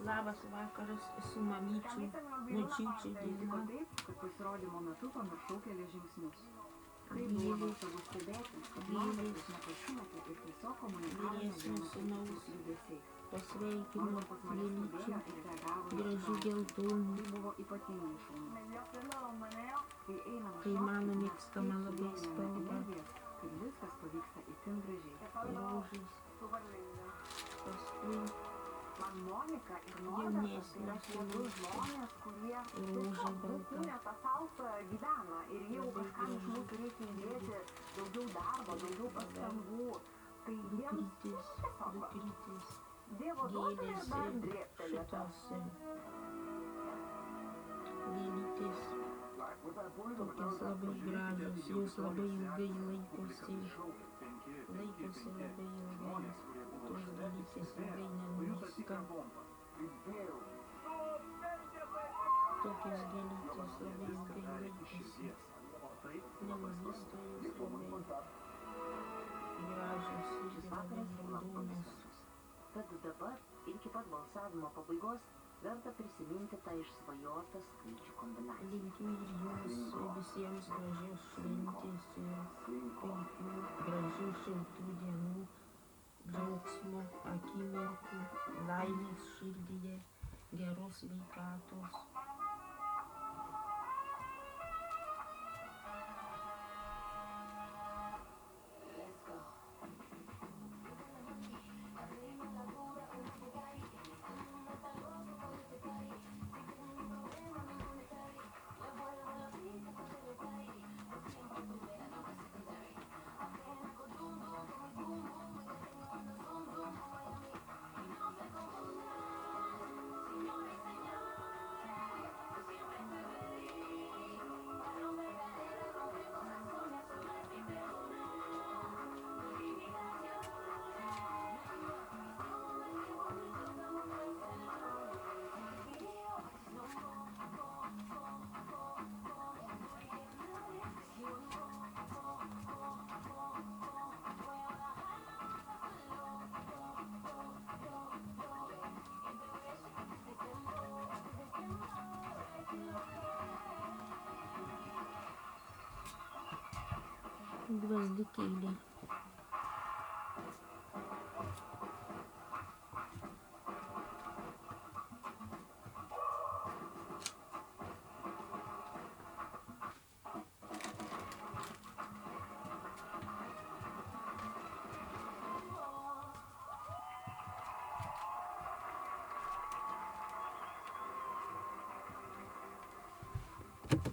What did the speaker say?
Labas vakaras, esu mamyčių, močiučių diena. Kad pasirodymo metu pamiršau kelias žingsnius. Tai buvo nuostabu stebėti, kad moteris nepasimetė ir tiesiog komunikavo vienas judesiais. Pasveikino Lėlyčių, gražių geltonų, Tai buvo ypatingai šaunu. tai mano mėgstama labai spalva, Kai viskas pavyksta itin gražiai. rožės, paskui Man Monika ir Norbertas tai yra tie du žmonės, kurie tiesiog kūrė tą salsą gyvena ir jau kažkam iš mūsų reikia įdėti daugiau darbo, daugiau pastangų. Tai jiems tiesiog Dievo duota ir dar drėbtelėta. Lėlytės, tokios labai gražios, jos labai ilgai laikosi labai ilgai, tos dalytės ilgai nenyksta. Tokios gėlytės labai ilgai laikosi, nenuvysta jos labai gražios ir labai raudonos. Tad dabar iki pat balsavimo pabaigos verta prisiminti tą išsvajotą skaičių kombinaciją. Linkiu ir jums visiems gražios šventės ir puikių, gražių šiltų dienų, džiaugsmo akimirkų, laimės širdyje, geros sveikatos. Gvazdikėliai.